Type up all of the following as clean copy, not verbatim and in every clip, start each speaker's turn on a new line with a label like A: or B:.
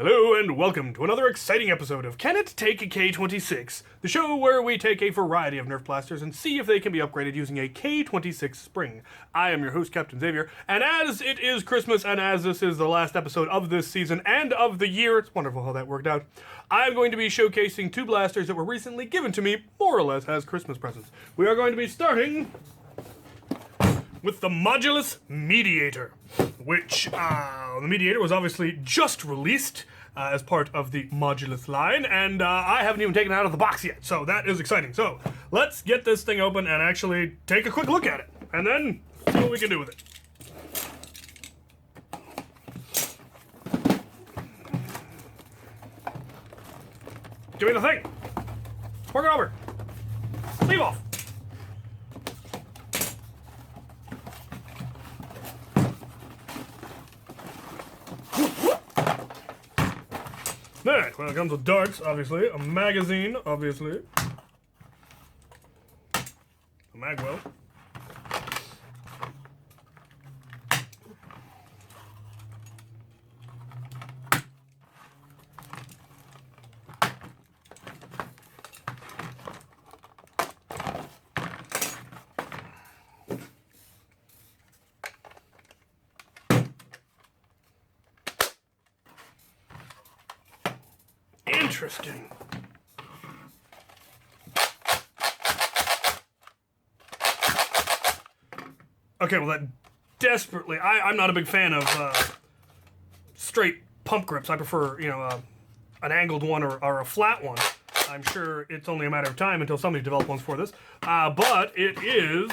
A: Hello and welcome to another exciting episode of Can It Take a K26, the show where we take a variety of Nerf blasters and see if they can be upgraded using a K26 spring. I am your host, Captain Xavier, and as it is Christmas and as this is the last episode of this season and of the year, it's wonderful how that worked out, I'm going to be showcasing two blasters that were recently given to me, more or less, as Christmas presents. We are going to be starting with the Modulator Mediator, which the Mediator was obviously just released as part of the Modulus line, and I haven't even taken it out of the box yet, so that is exciting. So let's get this thing open and actually take a quick look at it, and then see what we can do with it. Give me the thing. Work it over. Leave off. Alright, well, it comes with darts, obviously, a magazine, obviously, a magwell, interesting. Okay, well that desperately, I'm not a big fan of straight pump grips. I prefer, an angled one or a flat one. I'm sure it's only a matter of time until somebody develops ones for this. But it is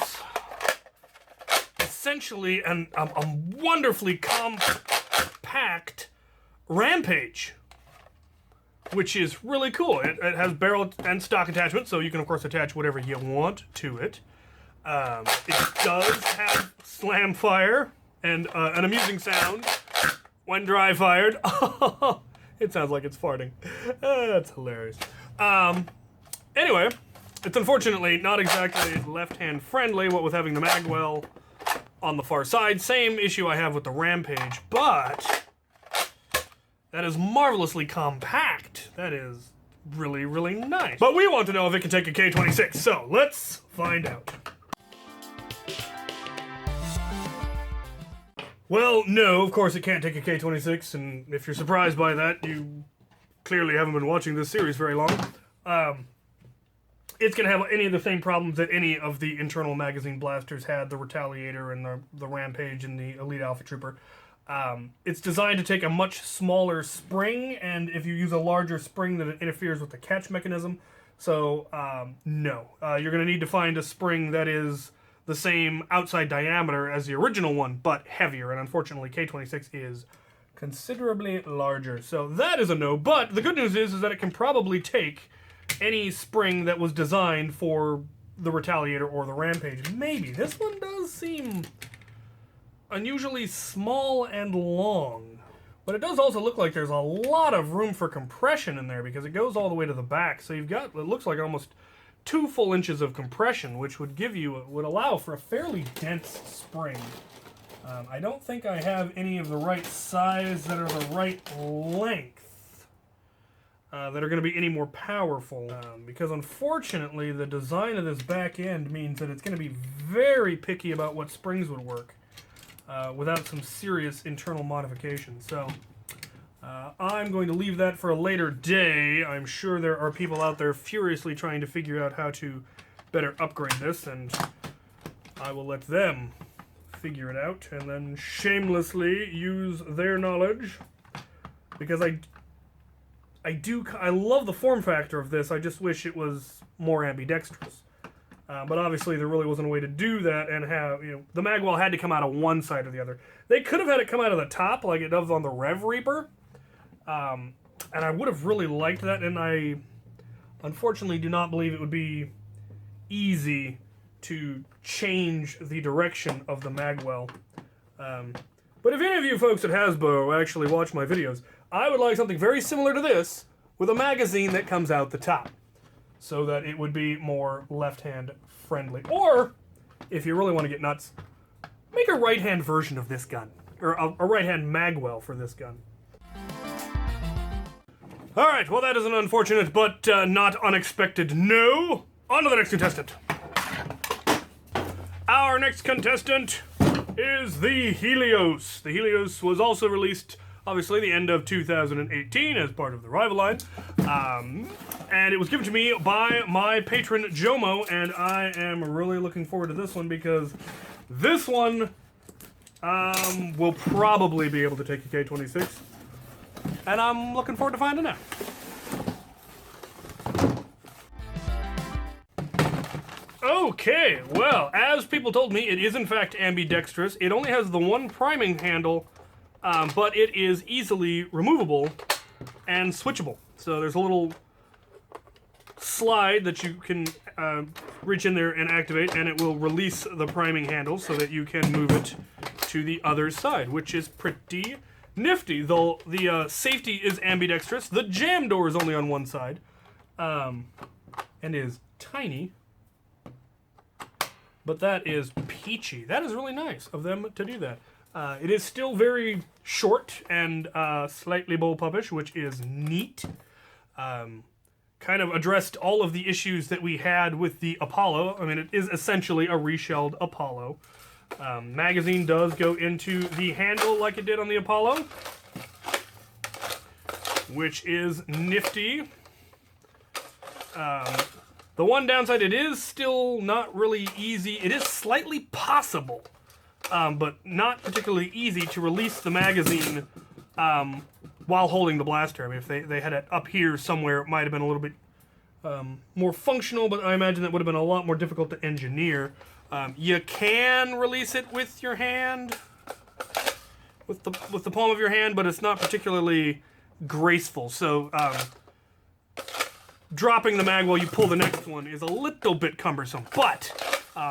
A: essentially a wonderfully compact Rampage, which is really cool. It has barrel and stock attachments, so you can, of course, attach whatever you want to it. It does have slam fire and an amusing sound when dry fired. It sounds like it's farting. That's hilarious. Anyway, it's unfortunately not exactly left-hand friendly, what with having the magwell on the far side. Same issue I have with the Rampage, but that is marvelously compact. That is really, really nice. But we want to know if it can take a K26, so let's find out. Well, no, of course it can't take a K26, and if you're surprised by that, you clearly haven't been watching this series very long. It's going to have any of the same problems that any of the internal magazine blasters had, the Retaliator and the Rampage and the Elite Alpha Trooper. It's designed to take a much smaller spring, and if you use a larger spring, then it interferes with the catch mechanism. So, no. You're going to need to find a spring that is the same outside diameter as the original one, but heavier, and unfortunately K26 is considerably larger. So that is a no, but the good news is that it can probably take any spring that was designed for the Retaliator or the Rampage. Maybe. This one does seem unusually small and long, but it does also look like there's a lot of room for compression in there because it goes all the way to the back, so you've got, it looks like almost 2 full inches of compression, which would allow for a fairly dense spring. I don't think I have any of the right size that are the right length that are going to be any more powerful, because unfortunately the design of this back end means that it's going to be very picky about what springs would work without some serious internal modifications. So I'm going to leave that for a later day. I'm sure there are people out there furiously trying to figure out how to better upgrade this, and I will let them figure it out and then shamelessly use their knowledge, because I love the form factor of this. I just wish it was more ambidextrous. But obviously there really wasn't a way to do that and have, the magwell had to come out of one side or the other. They could have had it come out of the top like it does on the Rev Reaper. And I would have really liked that, and I unfortunately do not believe it would be easy to change the direction of the magwell. But if any of you folks at Hasbro actually watch my videos, I would like something very similar to this with a magazine that comes out the top, so that it would be more left-hand friendly. Or, if you really want to get nuts, make a right-hand version of this gun, or a right-hand magwell for this gun. All right, well, that is an unfortunate but not unexpected no. On to the next contestant. Our next contestant is the Helios. The Helios was also released, obviously, the end of 2018 as part of the rival line. And it was given to me by my patron, Jomo, and I am really looking forward to this one because this one will probably be able to take a K26. And I'm looking forward to finding out. Okay, well, as people told me, it is in fact ambidextrous. It only has the one priming handle, but it is easily removable and switchable. So there's a little slide that you can reach in there and activate, and it will release the priming handle so that you can move it to the other side, which is pretty nifty. Though the safety is ambidextrous, the jam door is only on one side, and is tiny. But that is peachy. That is really nice of them to do that. It is still very short and slightly bullpuppish, which is neat. Kind of addressed all of the issues that we had with the Apollo. I mean, it is essentially a reshelled Apollo. Magazine does go into the handle like it did on the Apollo, which is nifty. The one downside, it is still not really easy. It is slightly possible, but not particularly easy to release the magazine while holding the blaster. I mean, if they had it up here somewhere, it might have been a little bit more functional, but I imagine that would have been a lot more difficult to engineer. You can release it with your hand, with the palm of your hand, but it's not particularly graceful. So dropping the mag while you pull the next one is a little bit cumbersome, but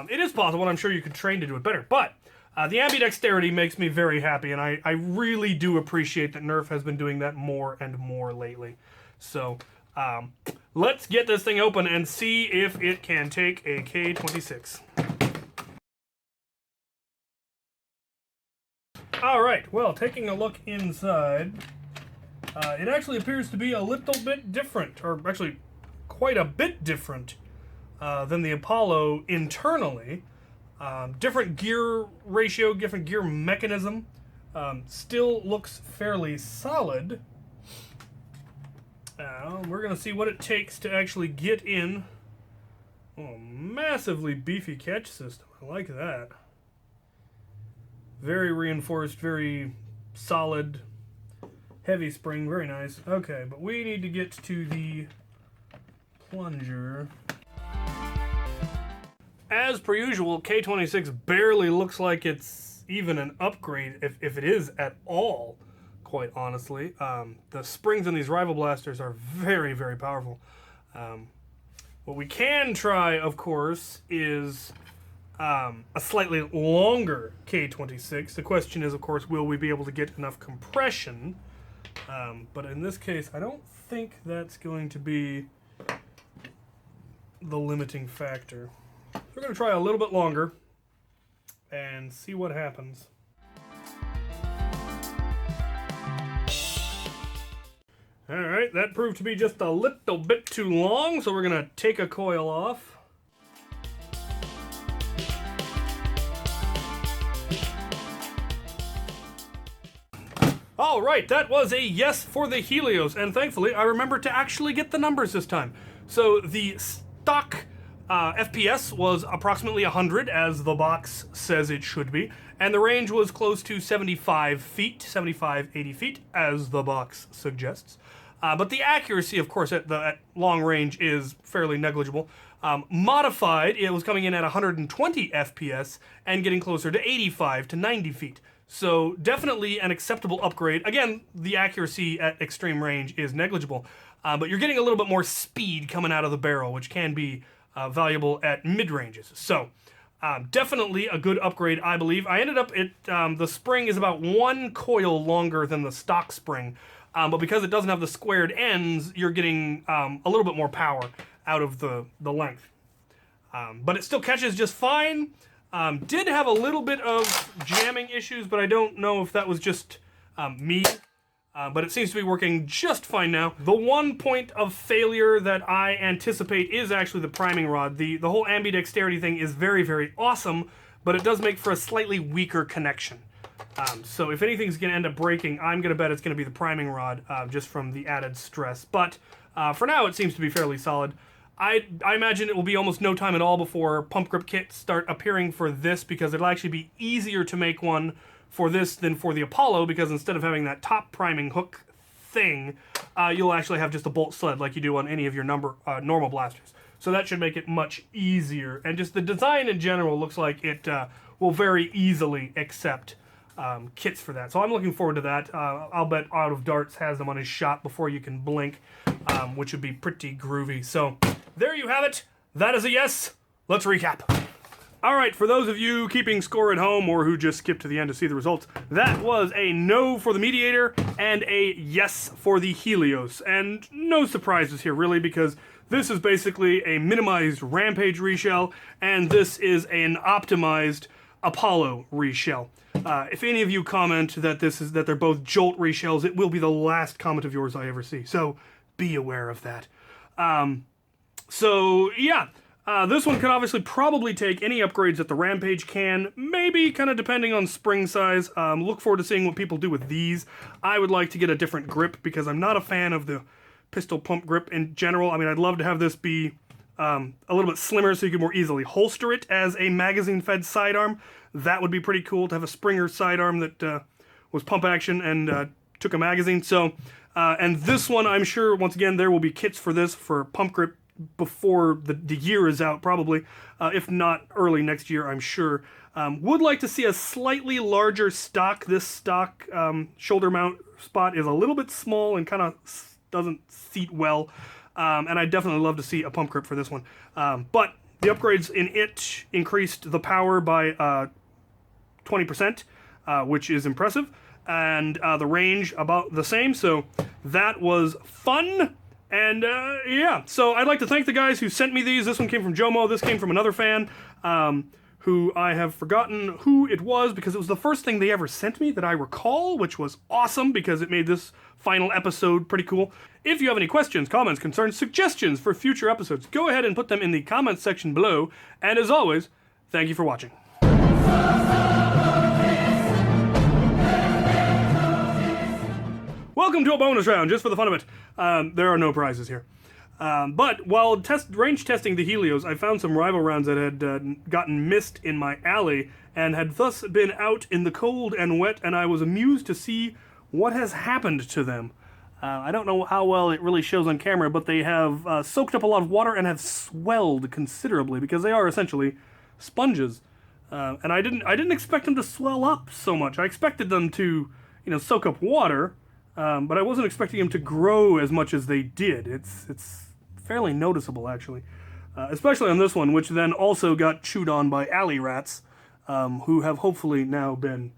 A: it is possible, and I'm sure you could train to do it better. But the ambidexterity makes me very happy, and I really do appreciate that Nerf has been doing that more and more lately. So let's get this thing open and see if it can take a K26. All right, well, taking a look inside, it actually appears to be a little bit different, or actually quite a bit different than the Apollo internally. Different gear ratio, different gear mechanism. Still looks fairly solid. We're going to see what it takes to actually get in. Oh, massively beefy catch system. I like that. Very reinforced, very solid, heavy spring, very nice. Okay, but we need to get to the plunger. As per usual, K26 barely looks like it's even an upgrade, if it is at all, quite honestly. The springs in these rival blasters are very, very powerful. What we can try, of course, is a slightly longer K26. The question is, of course, will we be able to get enough compression? But in this case, I don't think that's going to be the limiting factor. So we're going to try a little bit longer and see what happens. Alright, that proved to be just a little bit too long, so we're going to take a coil off. Alright, that was a yes for the Helios, and thankfully I remembered to actually get the numbers this time. So the stock FPS was approximately 100, as the box says it should be, and the range was close to 75 feet, 80 feet, as the box suggests. But the accuracy, of course, at long range is fairly negligible. Modified, it was coming in at 120 FPS and getting closer to 85 to 90 feet. So definitely an acceptable upgrade. Again, the accuracy at extreme range is negligible, but you're getting a little bit more speed coming out of the barrel, which can be valuable at mid-ranges. So definitely a good upgrade, I believe. I ended up, the spring is about one coil longer than the stock spring, but because it doesn't have the squared ends, you're getting a little bit more power out of the length. But it still catches just fine. Did have a little bit of jamming issues, but I don't know if that was just me But it seems to be working just fine now. The one point of failure that I anticipate is actually the priming rod. The whole ambidexterity thing is very, very awesome, but it does make for a slightly weaker connection. So if anything's going to end up breaking, I'm going to bet it's going to be the priming rod, just from the added stress. But for now, it seems to be fairly solid. I imagine it will be almost no time at all before pump grip kits start appearing for this, because it'll actually be easier to make one for this than for the Apollo, because instead of having that top priming hook thing, you'll actually have just a bolt sled like you do on any of your normal blasters. So that should make it much easier. And just the design in general looks like it will very easily accept kits for that. So I'm looking forward to that. I'll bet Out of Darts has them on his shop before you can blink, which would be pretty groovy. So there you have it. That is a yes. Let's recap. All right, for those of you keeping score at home or who just skipped to the end to see the results, that was a no for the Mediator and a yes for the Helios. And no surprises here, really, because this is basically a minimized Rampage reshell, and this is an optimized Apollo reshell. If any of you comment that they're both Jolt reshells, it will be the last comment of yours I ever see. So be aware of that. So yeah. This one could obviously probably take any upgrades that the Rampage can, maybe kind of depending on spring size. Look forward to seeing what people do with these. I would like to get a different grip because I'm not a fan of the pistol pump grip in general. I mean, I'd love to have this be a little bit slimmer so you could more easily holster it as a magazine-fed sidearm. That would be pretty cool to have a Springer sidearm that was pump action and took a magazine. So, and this one, I'm sure, once again, there will be kits for this for pump grip before the year is out, probably, if not early next year, I'm sure. Would like to see a slightly larger stock. This stock shoulder mount spot is a little bit small and kind of doesn't seat well, and I'd definitely love to see a pump grip for this one. But the upgrades in it increased the power by 20%, which is impressive, and the range about the same, so that was fun. And, yeah, so I'd like to thank the guys who sent me these. This one came from Jomo, this came from another fan, who I have forgotten who it was, because it was the first thing they ever sent me that I recall, which was awesome, because it made this final episode pretty cool. If you have any questions, comments, concerns, suggestions for future episodes, go ahead and put them in the comments section below, and as always, thank you for watching. Welcome to a bonus round, just for the fun of it. There are no prizes here. But while range testing the Helios, I found some rival rounds that had gotten missed in my alley and had thus been out in the cold and wet, and I was amused to see what has happened to them. I don't know how well it really shows on camera, but they have soaked up a lot of water and have swelled considerably, because they are essentially sponges. And I didn't expect them to swell up so much. I expected them to, soak up water. But I wasn't expecting them to grow as much as they did. It's fairly noticeable, actually. Especially on this one, which then also got chewed on by alley rats, who have hopefully now been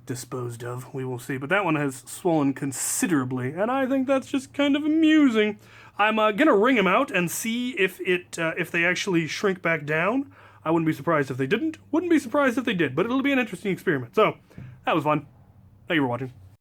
A: disposed of. We will see. But that one has swollen considerably, and I think that's just kind of amusing. I'm going to wring them out and see if they actually shrink back down. I wouldn't be surprised if they didn't. Wouldn't be surprised if they did, but it'll be an interesting experiment. So, that was fun. Thank you for watching.